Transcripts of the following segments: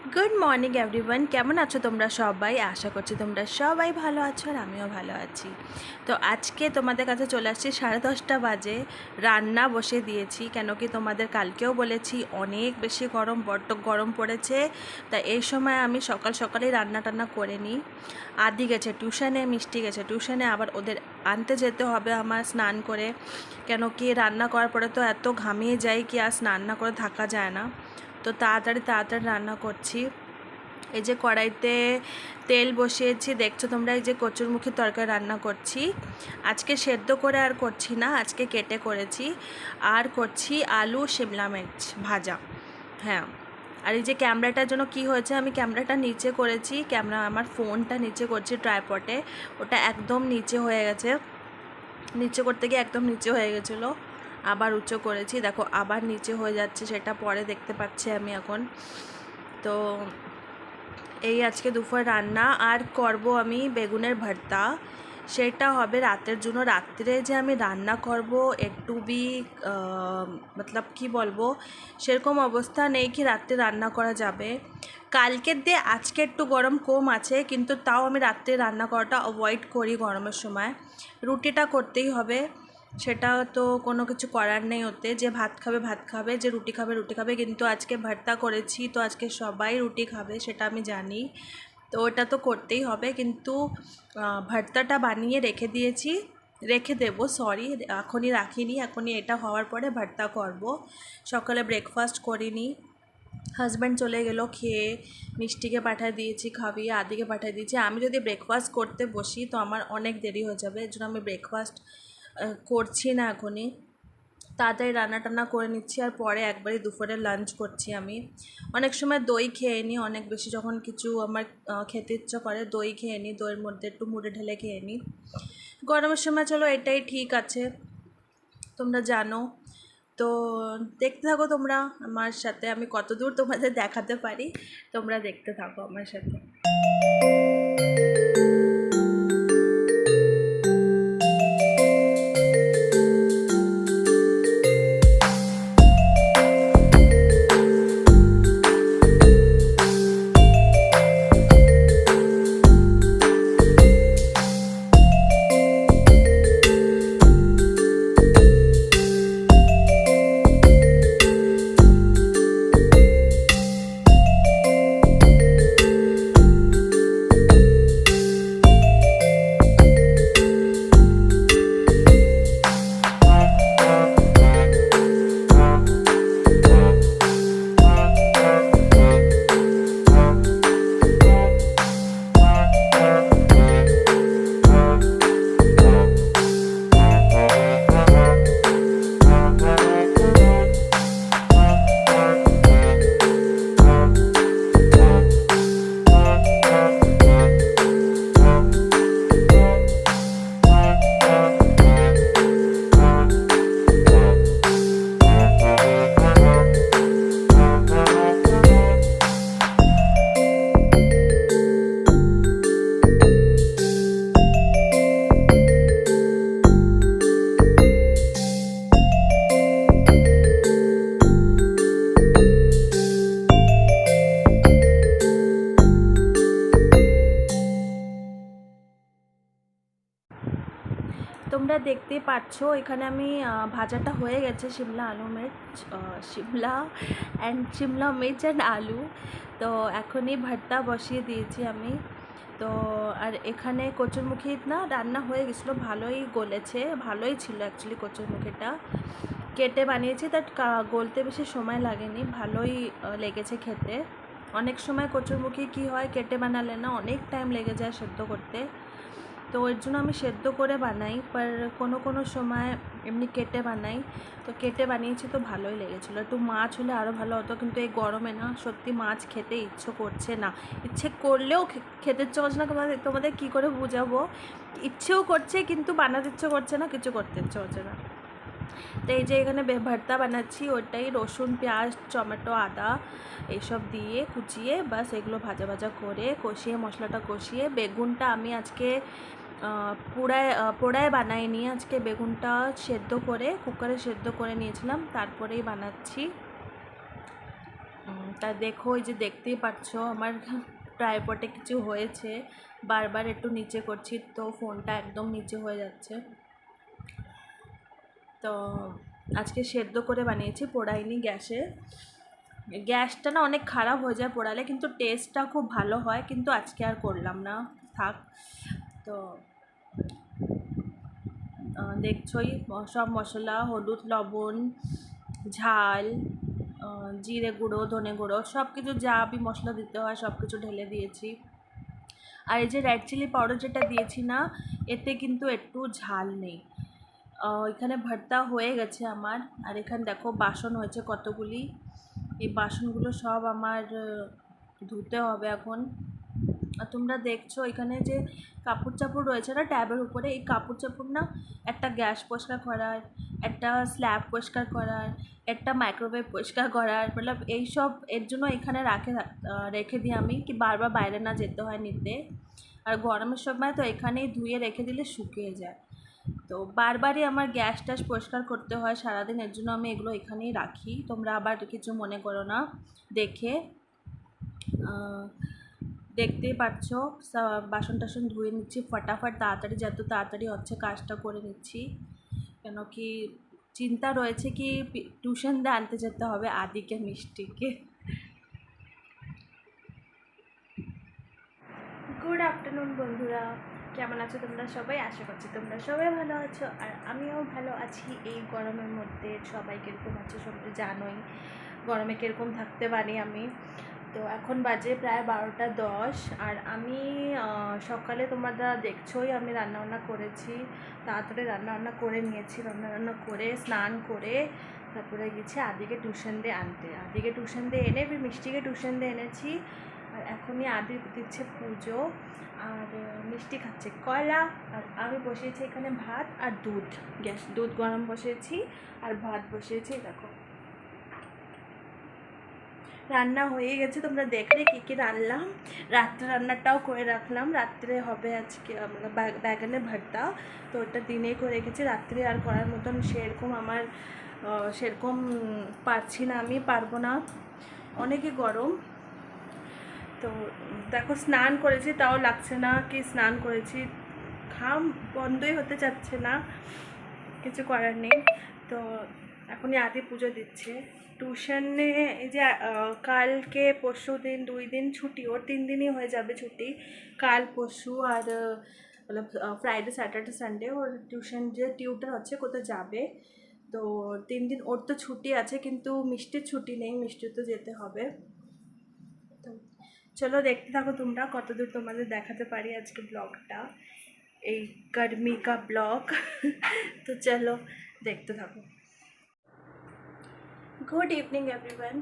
Good morning everyone, কেমন আছো তোমরা সবাই? আশা করছি তোমরা সবাই ভালো আছো আর আমিও ভালো আছি। তো আজকে তোমাদের কাছে চলে আসছি 10:30 বাজে। রান্না বসে দিয়েছি, কেন কি তোমাদের কালকেও বলেছি অনেক বেশি গরম, বড্ড গরম পড়েছে। তা এই সময় আমি সকাল সকালেই রান্না টান্না করে নিই। আদি গেছে টিউশনে, মিষ্টি গেছে টিউশনে, আবার ওদের আনতে যেতে হবে আমার স্নান করে, কেন কি রান্না করার পরে তো এত ঘামিয়ে যাই কি আর স্নান না করে থাকা যায় না। তো তাড়াতাড়ি রান্না করছি। এই যে কড়াইতে তেল বসিয়েছি, দেখছো তোমরা। এই যে কচুরমুখী তরকারি রান্না করছি। আজকে সেদ্ধ করে আর করছি না, আজকে কেটে করেছি। আর করছি আলু শিমলা মির্চ ভাজা। হ্যাঁ, আর এই যে ক্যামেরাটার জন্য কি হয়েছে, আমি ক্যামেরাটা নিচে করেছি, আমার ফোনটা নিচে করছি ট্রাইপডে। ওটা একদম নিচে হয়ে গেছে, নিচে করতে গিয়ে একদম নিচে হয়ে গেছিলো। আবার উঁচু করেছি, দেখো আবার নিচে হয়ে যাচ্ছে, সেটা পরে দেখতে পাচ্ছি আমি এখন। তো এই আজকে দুপুর রান্না। আর করব আমি বেগুনের ভর্তা, সেটা হবে রাতের জন্য। রাত্রে যে আমি রান্না করব একটু বি মতলব কি বলবো, সেরকম অবস্থা নেই কি রাত্রে রান্না করা যাবে। কালকের দিয়ে আজকে একটু গরম কম আছে, কিন্তু তাও আমি রাত্রে রান্না করাটা অ্যাভয়েড করি গরমের সময়। রুটিটা করতেই হবে, সেটা তো কোনো কিছু করার নেই। ওতে যে ভাত খাবে ভাত খাবে, যে রুটি খাবে রুটি খাবে, কিন্তু আজকে ভর্তা করেছি তো আজকে সবাই রুটি খাবে সেটা আমি জানি। তো ওটা তো করতেই হবে, কিন্তু ভর্তাটা বানিয়ে রেখে দেবো, সরি এখনই রাখিনি, এখনই এটা হওয়ার পরে ভর্তা করব। সকালে ব্রেকফাস্ট করিনি, হাজব্যান্ড চলে গেলো খেয়ে। মিষ্টিকে পাঠিয়ে দিয়েছি খাবিয়ে, আদিকে পাঠিয়ে দিয়েছি। আমি যদি ব্রেকফাস্ট করতে বসি তো আমার অনেক দেরি হয়ে যাবে, এর জন্য আমি ব্রেকফাস্ট করছি না এখনই। তাড়াতাড়ি রান্না টান্না করে নিচ্ছি, আর পরে একবারই দুপুরে লাঞ্চ করছি আমি। অনেক সময় দই খেয়ে নিই, অনেক বেশি যখন কিছু আমার খেতে ইচ্ছা করে দই খেয়ে নিই, দইয়ের মধ্যে একটু মুড়ে ঢেলে খেয়ে নিই গরমের সময়। চলো এটাই ঠিক আছে, তোমরা জানো। তো দেখতে থাকো তোমরা আমার সাথে, আমি কতদূর তোমাদের দেখাতে পারি, তোমরা দেখতে থাকো আমার সাথে। তোমরা দেখতেই পাচ্ছ এখানে আমি ভাজাটা হয়ে গেছে, শিমলা মির্চ অ্যান্ড আলু। তো এখনই ভর্তা বসিয়ে দিয়েছি আমি। তো আর এখানে কচুরমুখী না রান্না হয়ে গেছিলো, ভালোই গলেছে, ভালোই ছিল অ্যাকচুয়ালি। কচুরমুখীটা কেটে বানিয়েছি, তার গলতে বেশি সময় লাগেনি, ভালোই লেগেছে খেতে। অনেক সময় কচুরমুখী কী হয়, কেটে বানালে না অনেক টাইম লেগে যায় সেদ্ধ করতে, তো এর জন্য আমি সেদ্ধ করে বানাই। पर কোনো সময় এমনি কেটে বানাই। তো কেটে বানিয়েছি তো ভালোই লেগেছিলো। একটু মাছ হলে আরও ভালো হতো, কিন্তু এই গরমে না সত্যি মাছ খেতে ইচ্ছে করছে না। ইচ্ছে করলেও খেতে ইচ্ছে করছে না, তোমাদের কী করে বোঝাবো। ইচ্ছেও করছে কিন্তু বানাতে ইচ্ছে করছে না, কিছু করতে ইচ্ছে করছে না। তো এই যে এখানে ভর্তা বানাচ্ছি, ওটাই রসুন পেঁয়াজ টমেটো আদা এইসব দিয়ে কুচিয়ে বাস এগুলো ভাজা ভাজা করে কষিয়ে, মশলাটা কষিয়ে, বেগুনটা আমি আজকে পোড়ায় বানাইনি, আজকে বেগুনটা সেদ্ধ করে কুকারে সেদ্ধ করে নিয়েছিলাম, তারপরেই বানাচ্ছি। তা দেখো, এই যে দেখতেই পাচ্ছ আমার ট্রাইপডে কিছু হয়েছে, বারবার একটু নিচে করছি তো ফোনটা একদম নিচে হয়ে যাচ্ছে। তো আজকে সেদ্ধ করে বানিয়েছি, পোড়াইনি গ্যাসে। গ্যাসটা না অনেক খারাপ হয়ে যায় পোড়ালে, কিন্তু টেস্টটা খুব ভালো হয়, কিন্তু আজকে আর করলাম না, থাক। তো দেখছই সব মশলা, হলুদ, লবণ, ঝাল, জিরে গুঁড়ো, ধনে গুঁড়ো, সব কিছু যা বি মশলা দিতে হয় সব কিছু ঢেলে দিয়েছি। আর এই যে রেড চিলি পাউডার যেটা দিয়েছি না, এতে কিন্তু একটু ঝাল নেই। এখানে ভর্তা হয়ে গেছে আমার। আর এখানে দেখো বাসন হয়েছে কতগুলি, এই বাসনগুলো সব আমার ধুতে হবে এখন। আর তোমরা দেখছো এখানে যে কাপড় চাপড় রয়েছে না ট্যাবের উপরে, এই কাপড় চাপড় না একটা গ্যাস পরিষ্কার করার, একটা স্ল্যাব পরিষ্কার করার, একটা মাইক্রোওয়েভ পরিষ্কার করার, মতলব এইসব এর জন্য এখানে রেখে দিই আমি, কি বারবার বাইরে না যেতে হয় নিতে। আর গরমের সময় তো এখানেই ধুয়ে রেখে দিলে শুকিয়ে যায়, তো বারবারই আমার গ্যাস ট্যাস পরিষ্কার করতে হয় সারাদিন, এর জন্য আমি এগুলো এখানেই রাখি। তোমরা আবার কিছু মনে করো না দেখে। দেখতেই পাচ্ছ বাসন টাসন ধুয়ে নিচ্ছি ফটাফট, তাড়াতাড়ি যত তাড়াতাড়ি হচ্ছে কাজটা করে নিচ্ছি, কেন কি চিন্তা রয়েছে কি টিউশন দিয়ে আনতে যেতে হবে আদিকে, মিষ্টিকে। গুড আফটারনুন বন্ধুরা, কেমন আছো তোমরা সবাই? আশা করছি তোমরা সবাই ভালো আছো, আর আমিও ভালো আছি। এই গরমের মধ্যে সবাই কীরকম আছে সবাই জানোই, গরমে কীরকম থাকতে পারি আমি। তো এখন বাজে প্রায় 12টা 10, আর আমি সকালে তোমরা দেখছোই আমি রান্নাবান্না করেছি, তাড়াতাড়ি রান্নাবান্না করে নিয়েছি, রান্নাবান্না করে স্নান করে তারপরে গেছি আদিকে টিউশন দিয়ে আনতে। আদিকে টিউশন দিয়ে এনে মিষ্টিকে টিউশন দিয়ে এনেছি, আর এখনই আদি দিচ্ছে পুজো, আর মিষ্টি খাচ্ছে কলা, আর আমি বসিয়েছি এখানে ভাত আর দুধ, দুধ গরম বসিয়েছি আর ভাত বসিয়েছি। দেখো রান্না হয়ে গেছে, তোমরা দেখলে কী কী রান্নাম। রাত্রে রান্নাটাও করে রাখলাম, রাত্রে হবে আজকে আমরা ব্যাগনের ভর্তা, তো ওটা দিনেই করে রেখেছি, রাত্রে আর করার মতন সেরকম পারছি না, আমি পারবো না, অনেকই গরম। তো দেখো স্নান করেছি তাও লাগছে না কি স্নান করেছি, ঘাম বন্ধই হতে চাচ্ছে না, কিছু করার নেই। তো এখনই আদি পুজো দিচ্ছে টিউশনে। এই যে কালকে পরশু দিন 2 দিন ছুটি, ওর 3 দিনই হয়ে যাবে ছুটি, কাল পরশু আর ফ্রাইডে স্যাটারডে সানডে ওর টিউশন যে টিউটার হচ্ছে কোথাও যাবে, তো 3 দিন ওর তো ছুটি আছে, কিন্তু মিষ্টির ছুটি নেই, মিষ্টির তো যেতে হবে। তো চলো দেখতে থাকো তোমরা কতদূর তোমাদের দেখাতে পারি আজকে ব্লগটা, এই গরমি কা ব্লগ। তো চলো দেখতে থাকো। Good evening everyone.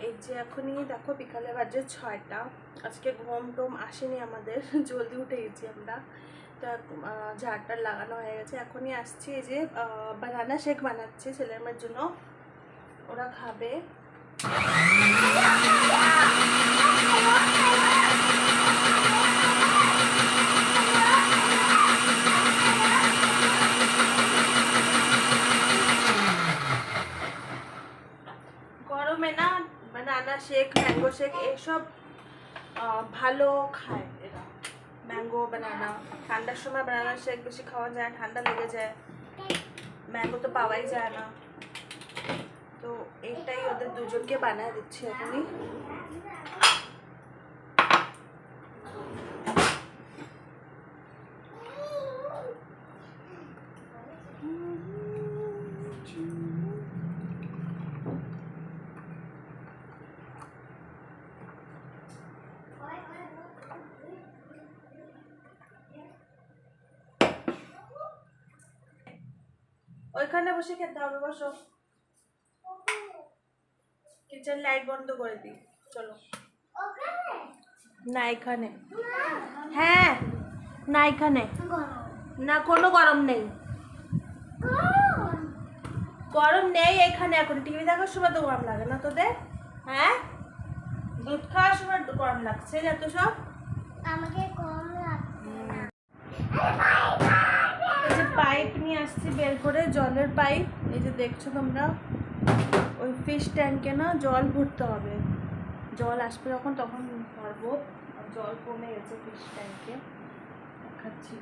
এই যে এখনই দেখো বিকালে বাজে 6টা, আজকে ঘুম টুম আসেনি আমাদের, জলদি উঠে গেছি আমরা। তো ঝাড়টা লাগানো হয়ে গেছে, এখনই আসছি। এই যে বানানা শেক বানাচ্ছি ছেলের মেয়ের জন্য, ওরা খাবে। গরমে না বানানা শেক, ম্যাঙ্গো শেক এইসব ভালো খায় এরা, ম্যাঙ্গো বানানা। ঠান্ডার সময় বানানা শেক বেশি খাওয়া যায়, ঠান্ডা লেগে যায়, ম্যাঙ্গো তো পাওয়াই যায় না, তো এইটাই ওদের দুজনকে বানায় দিচ্ছি এখনই। ওইখানে বসে খেতে হবে, বসো। কিচেন লাইট বন্ধ করে দিই, চলো। না এখানে, হ্যাঁ না এখানে না, কোনো গরম নেই, গরম নেই এখানে। এখন টিভি দেখার সময় তো গরম লাগে না তোদের? হ্যাঁ, দুধ খাওয়ার সময় গরম লাগছে যত সব, আমাকে গরম লাগছে না। এই যে পাইপ নিয়ে আসছি বের করে, জলের পাইপ, এই যে দেখছো তোমরা, ওই ফিশ ট্যাঙ্কে না জল ভরতে হবে, জল আসবে যখন তখন ভরবো। জল কমে গেছে ফিশ ট্যাঙ্কে, দেখাচ্ছি।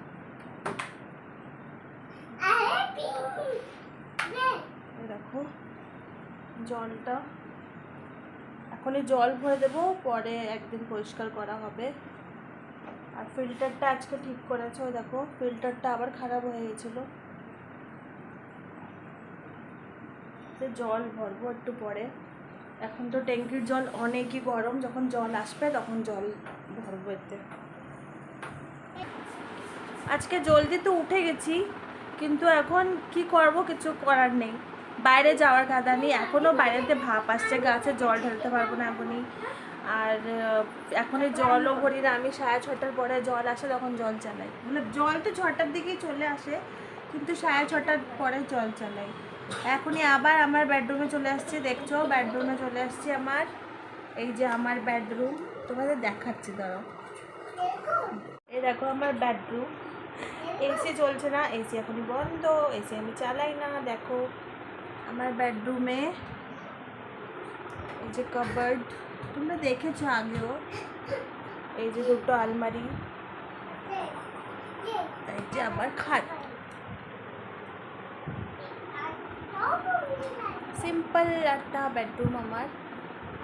দেখো জলটা, এখনই জল ভরে দেবো, পরে একদিন পরিষ্কার করা হবে। আর ফিল্টারটা আজকে ঠিক করেছে, ওই দেখো ফিল্টারটা আবার খারাপ হয়ে গেছিলো। জল ভরবো একটু পরে। এখন তো ট্যাঙ্কির জল অনেকই গরম, যখন জল আসবে তখন জল ভরবো এতে। আজকে জলদি তো উঠে গেছি, কিন্তু এখন কি করব, কিছু করার নেই। বাইরে যাওয়ার কাদা নেই, এখনও বাইরেতে ভাপ আসছে, গাছে জল ঢালতে পারবো না এখনই। আর এখনই জলও ভরি না আমি, 6:30টার পরে জল আসে তখন জল চালাই। মানে জল তো 6টার দিকেই চলে আসে, কিন্তু 6:30টার পরে জল চালাই। এখনই আবার আমার বেডরুমে চলে আসছি, দেখছো বেডরুমে চলে আসছি আমার। এই যে আমার বেডরুম, তোমাদের দেখাচ্ছি, দাঁড়াও। এই দেখো আমার বেডরুম। এসি চলছে না, এসি এখনই বন্ধ, এসি আমি চালাই না। দেখো আমার বেডরুমে এই যে কাবার্ড, তোমরা দেখেছো আগেও। এই যে দুটো আলমারি, এই যে আমার খাট। সিম্পল একটা বেডরুম আমার।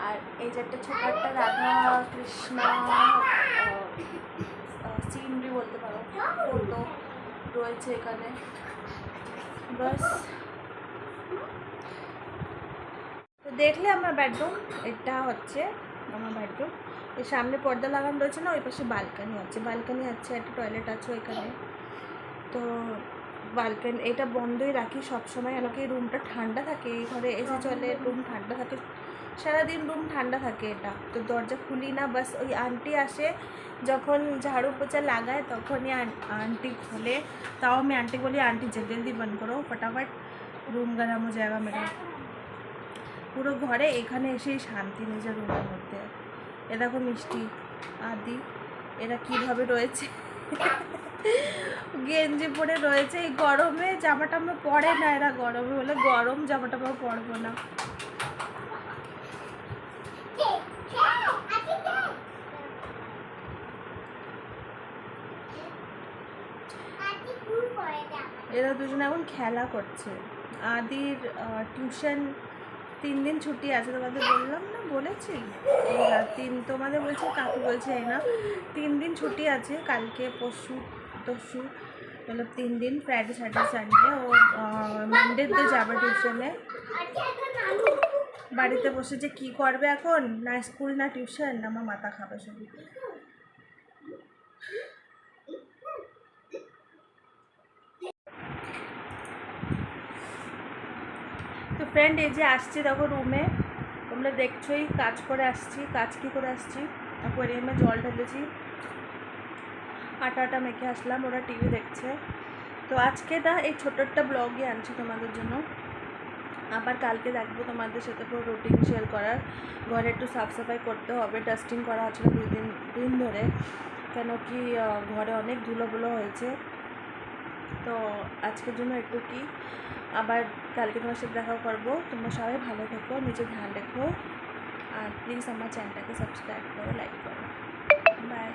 আর এই যে একটা ছোট একটা রাধা কৃষ্ণা সিনারি বলতে পারো, ফটো রয়েছে এখানে। বাস, তো দেখলে আমার বেডরুম, এটা হচ্ছে আমার বেডরুম। এর সামনে পর্দা লাগানো রয়েছে না, ওই পাশে বালকানি আছে, বালকানি আছে, একটা টয়লেট আছে এখানে। তো বালকানি এটা বন্ধই রাখি সবসময়, কেন কি রুমটা ঠান্ডা থাকে, এই ঘরে এসে চলে, রুম ঠান্ডা থাকে, সারাদিন রুম ঠান্ডা থাকে। এটা তো দরজা খুলি না, বাস ওই আন্টি আসে যখন ঝাড়ু পোছা লাগায় তখনই আন্টি খোলে। তাও আমি आंटी বলি, आंटी जल्दी बंद करो फटाफट, रूम गरम हो जाएगा मेरा। পুরো ঘরে এখানে এসেই শান্তি নিজের রুমের মধ্যে। এ দেখো মিষ্টি, আদি, এরা কীভাবে রয়েছে, গেঞ্জি পরে রয়েছে। এই গরমে জামা টামা পরে না এরা, গরমে বলে গরম জামা টামা পরবো না। এরা দুজনে এখন খেলা করছে। আদির টিউশন 3 দিন ছুটি আছে, তোমাদের বললাম না, বলেছি না, তোমাদের বলছি, কাকু বলছে না 3 দিন ছুটি আছে, কালকে পরশু তরশু, मतलब 3 দিন, ফ্রাইডে স্যাটারডে সানডে। ও মানডেতে যাবে টিউশনে। বাড়িতে বসে যে কী করবে এখন, না স্কুল না টিউশন, আমার মাথা খাবে শুধু। তো ফ্রেন্ড, এই যে আসছি দেখো রুমে, তোমরা দেখছোই কাজ করে আসছি। কাজ কী করে আসছি, অ্যাকোয়ারিয়ামে জল ঢেলেছি, আটা মেখে আসলাম, ওরা টিভি দেখছে। তো আজকে না এই ছোট্ট একটা ব্লগই আনছি তোমাদের জন্য। আবার কালকে দেখবো তোমাদের সাথে পুরো রুটিন শেয়ার করার। ঘরে একটু সাফ সাফাই করতে হবে, ডাস্টিং করা হচ্ছিল 2 দিন ধরে, কেন কি ঘরে অনেক ধুলোগুলো হয়েছে। তো আজকের জন্য একটু কি, আবার কালকে তোমার সাথে দেখা করবো। তোমরা সবাই ভালো থেকো, নিজের ধ্যান রেখো, আর প্লিজ আমার চ্যানেলটাকে সাবস্ক্রাইব করো, লাইক করো। বাই।